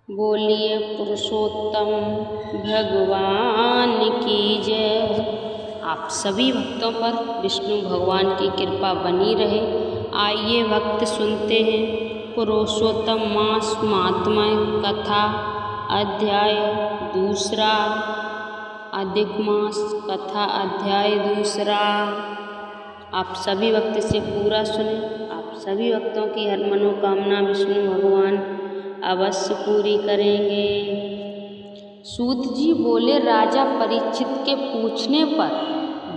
बोलिए पुरुषोत्तम भगवान की जय। आप सभी भक्तों पर विष्णु भगवान की कृपा बनी रहे। आइए भक्त सुनते हैं पुरुषोत्तम मास महात्म्य कथा अध्याय दूसरा। अधिक मास कथा अध्याय दूसरा। आप सभी भक्त से पूरा सुने। आप सभी भक्तों की हर मनोकामना विष्णु भगवान अवश्य पूरी करेंगे। सूत जी बोले, राजा परीक्षित के पूछने पर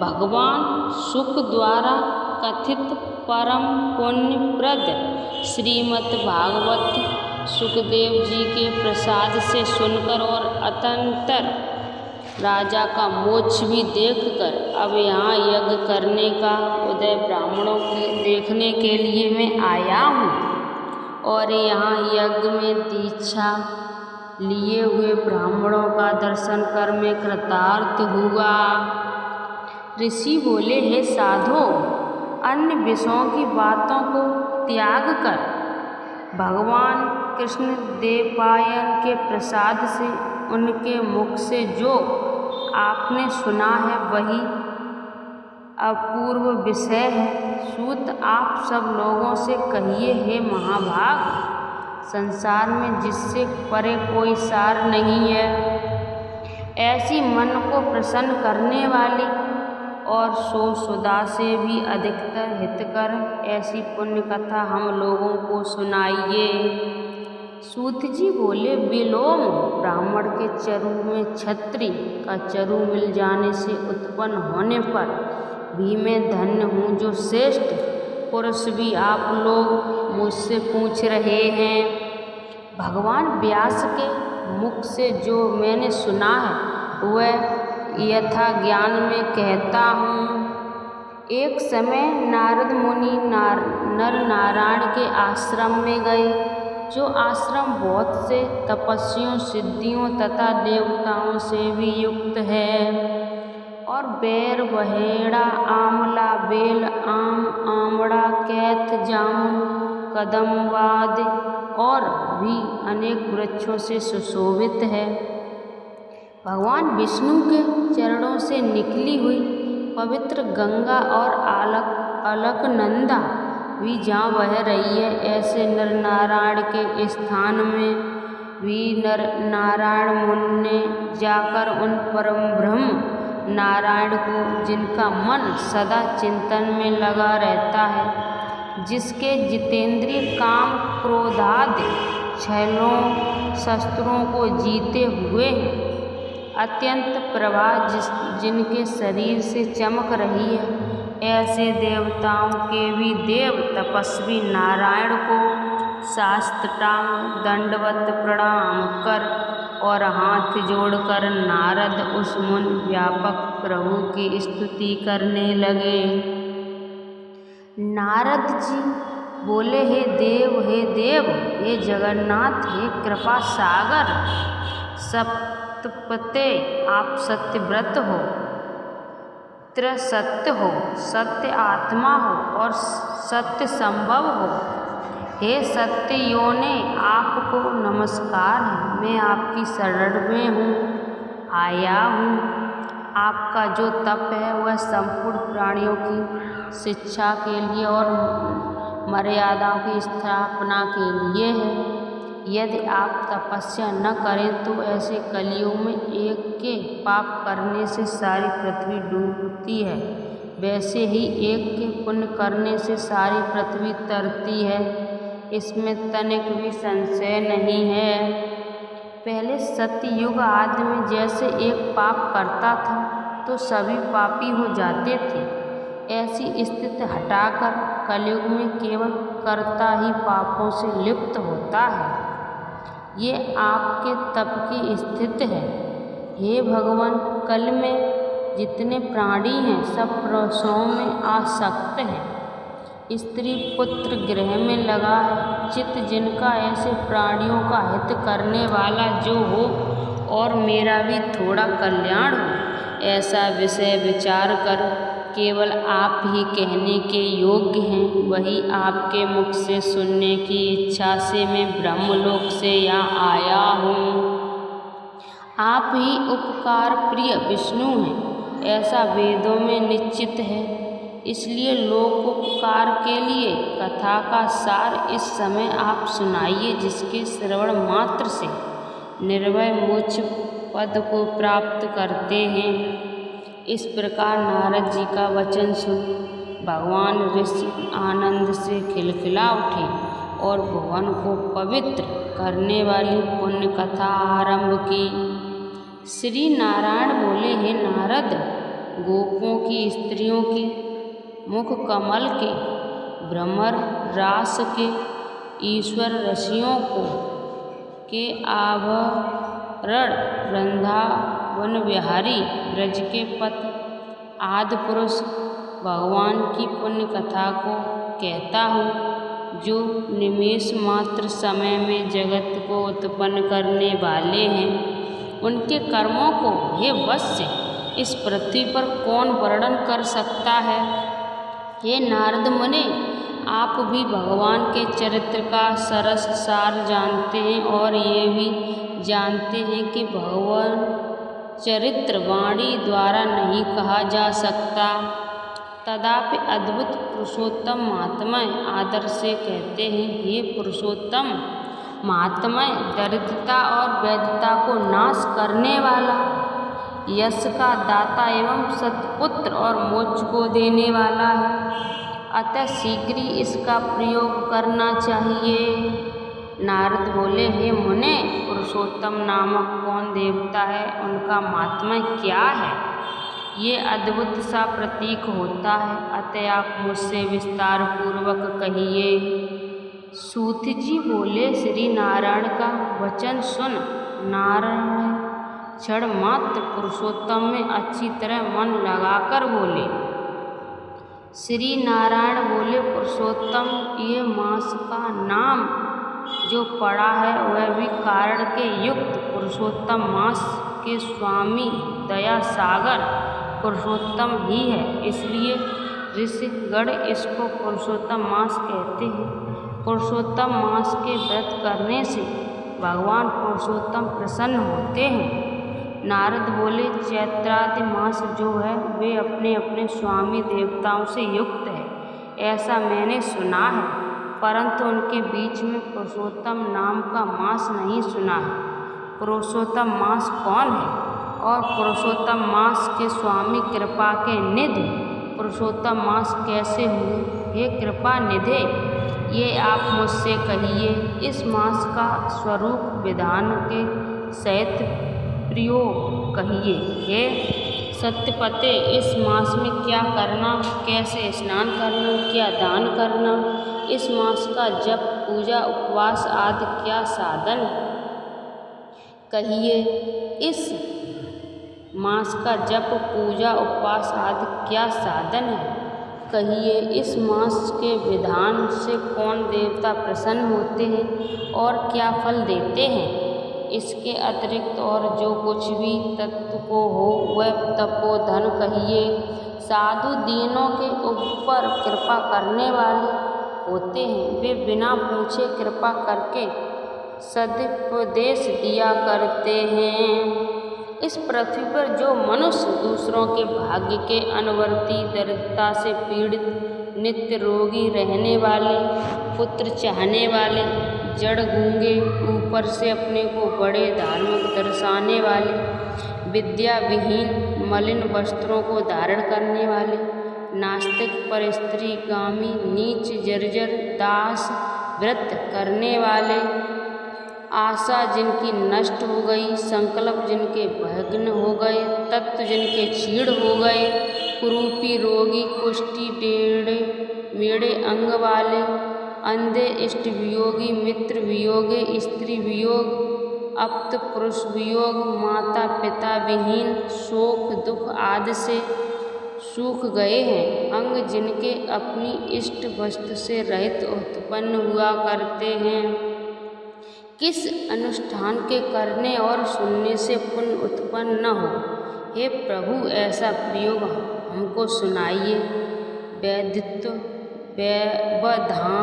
भगवान शुक द्वारा कथित परम पुण्यप्रद श्रीमद् भागवत सुखदेव जी के प्रसाद से सुनकर और अतंतर राजा का मोक्ष भी देखकर अब यहाँ यज्ञ करने का उदय ब्राह्मणों के देखने के लिए मैं आया हूँ और यहाँ यज्ञ में दीक्षा लिए हुए ब्राह्मणों का दर्शन कर मैं कृतार्थ हुआ। ऋषि बोले, हे साधो, अन्य विषयों की बातों को त्याग कर भगवान कृष्ण देवपायन के प्रसाद से उनके मुख से जो आपने सुना है वही अपूर्व विषय है। सूत आप सब लोगों से कहिए, हे महाभाग, संसार में जिससे परे कोई सार नहीं है, ऐसी मन को प्रसन्न करने वाली और सो सुधा से भी अधिकतर हितकर ऐसी पुण्य कथा हम लोगों को सुनाइए। सूत जी बोले, विलोम ब्राह्मण के चरु में क्षत्रिय का चरु मिल जाने से उत्पन्न होने पर भी मैं धन्य हूँ, जो श्रेष्ठ पुरुष भी आप लोग मुझसे पूछ रहे हैं। भगवान व्यास के मुख से जो मैंने सुना है वह यथा ज्ञान में कहता हूँ। एक समय नारद मुनि नर नारायण के आश्रम में गए, जो आश्रम बहुत से तपस्वियों, सिद्धियों तथा देवताओं से भी युक्त है और बेर, बहेड़ा, आंवला, बेल, आम, आमड़ा, कैथ, जामुन, कदम्बादि और भी अनेक वृक्षों से सुशोभित है। भगवान विष्णु के चरणों से निकली हुई पवित्र गंगा और अलकनंदा भी जहाँ बह रही है, ऐसे नर नारायण के स्थान में भी नर नारायण मुनि ने जाकर उन परम ब्रह्म नारायण को, जिनका मन सदा चिंतन में लगा रहता है, जिसके जितेंद्रिय काम क्रोधादि छलों शस्त्रों को जीते हुए अत्यंत प्रभा जिनके शरीर से चमक रही है, ऐसे देवताओं के भी देव तपस्वी नारायण को साष्टांग दंडवत प्रणाम कर और हाथ जोड़कर नारद उस मुनि व्यापक प्रभु की स्तुति करने लगे। नारद जी बोले, हे देव, हे जगन्नाथ, हे कृपा सागर, सप्तपते, आप सत्यव्रत हो, त्रिसत्य हो, सत्य आत्मा हो और सत्य संभव हो। हे सत्य योने, आपको नमस्कार है। मैं आपकी शरण में हूँ, आया हूँ। आपका जो तप है वह संपूर्ण प्राणियों की शिक्षा के लिए और मर्यादाओं की स्थापना के लिए है। यदि आप तपस्या न करें तो ऐसे कलियुग में एक के पाप करने से सारी पृथ्वी डूबती है, वैसे ही एक के पुण्य करने से सारी पृथ्वी तरती है। इसमें तनिक भी संशय नहीं है। पहले सत्ययुग आदि में जैसे एक पाप करता था तो सभी पापी हो जाते थे, ऐसी स्थिति हटाकर कलयुग में केवल कर्ता ही पापों से लिप्त होता है। ये आपके तप की स्थिति है। हे भगवान, कल में जितने प्राणी हैं सब प्रसवों में आसक्त हैं, स्त्री पुत्र गृह में लगा है। चित्त जिनका ऐसे प्राणियों का हित करने वाला जो हो और मेरा भी थोड़ा कल्याण हो, ऐसा विषय विचार कर केवल आप ही कहने के योग्य हैं। वही आपके मुख से सुनने की इच्छा से मैं ब्रह्मलोक से यहाँ आया हूँ। आप ही उपकार प्रिय विष्णु हैं, ऐसा वेदों में निश्चित है। इसलिए लोकोपकार के लिए कथा का सार इस समय आप सुनाइए, जिसके श्रवण मात्र से निर्भय मोक्ष पद को प्राप्त करते हैं। इस प्रकार नारद जी का वचन सुन भगवान ऋषि आनंद से खिलखिला उठे और भुवन को पवित्र करने वाली पुण्य कथा आरंभ की। श्री नारायण बोले, हे नारद, गोपों की स्त्रियों के मुख कमल के भ्रमर रास के ईश्वर ऋषियों को के आभरण वृंदावन विहारी ब्रज के पथ आदि पुरुष भगवान की पुण्य कथा को कहता हूँ, जो निमेष मात्र समय में जगत को उत्पन्न करने वाले हैं। उनके कर्मों को हे वत्स्य इस पृथ्वी पर कौन वर्णन कर सकता है। हे नारद मुनि, आप भी भगवान के चरित्र का सरस सार जानते हैं और ये भी जानते हैं कि भगवान चरित्र वाणी द्वारा नहीं कहा जा सकता। तथापि अद्भुत पुरुषोत्तम महात्मय आदर से कहते हैं, हे पुरुषोत्तम महात्मय, दरिद्रता और वैधता को नाश करने वाला, यश का दाता एवं सत्पुत्र और मोक्ष को देने वाला है। अतः शीघ्र ही इसका प्रयोग करना चाहिए। नारद बोले, हे मुने, पुरुषोत्तम नामक कौन देवता है, उनका महात्म्य क्या है, ये अद्भुत सा प्रतीक होता है। अतः आप मुझसे विस्तार पूर्वक कहिए। सूत जी बोले, श्री नारायण का वचन सुन नारायण क्षण मात्र पुरुषोत्तम में अच्छी तरह मन लगाकर बोले। श्री नारायण बोले, पुरुषोत्तम ये मास का नाम जो पड़ा है वह भी कारण के युक्त पुरुषोत्तम मास के स्वामी दया सागर पुरुषोत्तम ही है। इसलिए ऋषिगण इसको पुरुषोत्तम मास कहते हैं। पुरुषोत्तम मास के व्रत करने से भगवान पुरुषोत्तम प्रसन्न होते हैं। नारद बोले, चैत्रादि मास जो है वे अपने अपने स्वामी देवताओं से युक्त है, ऐसा मैंने सुना है, परंतु उनके बीच में पुरुषोत्तम नाम का मास नहीं सुना है। पुरुषोत्तम मास कौन है और पुरुषोत्तम मास के स्वामी कृपा के निधि पुरुषोत्तम मास कैसे हुए। हे कृपा निधे, ये आप मुझसे कहिए। इस मास का स्वरूप विधान के सहित प्रयोग कहिए। हे सत्यपते, इस मास में क्या करना, कैसे स्नान करना, क्या दान करना, इस मास का जप पूजा उपवास आदि क्या साधन कहिए। इस मास का जप पूजा उपवास आदि क्या साधन है कहिए। इस मास के विधान से कौन देवता प्रसन्न होते हैं और क्या फल देते हैं। इसके अतिरिक्त और जो कुछ भी तत्व को हो वह तपोधन कहिए। साधु दीनों के ऊपर कृपा करने वाले होते हैं, वे बिना पूछे कृपा करके सदुपदेश दिया करते हैं। इस पृथ्वी पर जो मनुष्य दूसरों के भाग्य के अनुवर्ती, दरिद्रता से पीड़ित, नित्य रोगी रहने वाले, पुत्र चाहने वाले, जड़ गूंगे, ऊपर से अपने को बड़े धार्मिक दर्शाने वाले, विद्या विहीन, मलिन वस्त्रों को धारण करने वाले, नास्तिक, पर स्त्री गामी, नीच, जर्जर, दास व्रत करने वाले, आशा जिनकी नष्ट हो गई, संकल्प जिनके भग्न हो गए, तत्व जिनके क्षीण हो गए, कुरूपी, रोगी, कुष्ठी, टेढ़े मेढ़े अंग वाले, अंधे, इष्ट वियोगी, मित्र वियोगी, स्त्री वियोग, अप्त पुरुष वियोग, माता पिता विहीन, शोक दुख आदि से सूख गए हैं, अंग जिनके अपनी इष्ट वस्तु से रहित उत्पन्न हुआ करते हैं, किस अनुष्ठान के करने और सुनने से पुण्य उत्पन्न न हो। हे प्रभु, ऐसा प्रयोग हमको सुनाइए। वैदित्व, व्यवधान्या,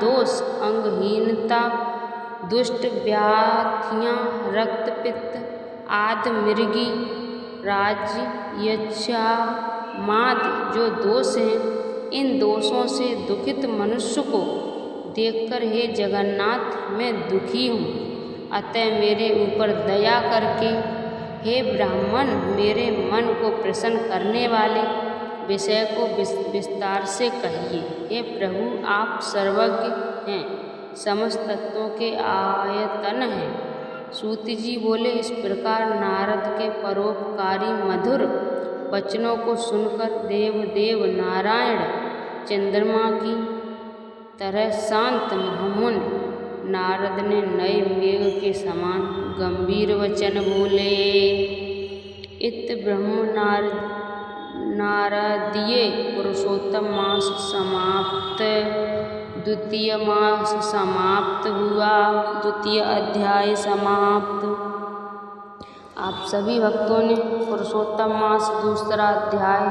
दोष, अंगहीनता, दुष्ट व्याधियाँ, रक्तपित्त आदि, मृगी, राज्यच्छा, माद जो दोष हैं, इन दोषों से दुखित मनुष्य को देखकर हे जगन्नाथ मैं दुखी हूँ, अतः मेरे ऊपर दया करके हे ब्राह्मण मेरे मन को प्रसन्न करने वाले विषय को विस्तार से कहिए। हे प्रभु आप सर्वज्ञ हैं, समस्त तत्वों के आयतन हैं। सूत जी बोले, इस प्रकार नारद के परोपकारी मधुर वचनों को सुनकर देव नारायण चंद्रमा की तरह शांत महामुनि नारद ने नए मेघ के समान गंभीर वचन बोले। इत ब्रह्म नारदीय पुरुषोत्तम मास समाप्त। द्वितीय मास समाप्त हुआ, द्वितीय अध्याय समाप्त। आप सभी भक्तों ने पुरुषोत्तम मास दूसरा अध्याय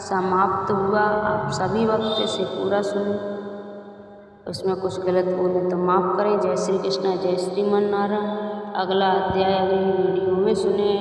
समाप्त हुआ। आप सभी भक्त इसे पूरा सुने, उसमें कुछ गलत बोले तो माफ़ करें। जय श्री कृष्ण, जय श्रीमन नारायण। अगला अध्याय अगली वीडियो में सुने।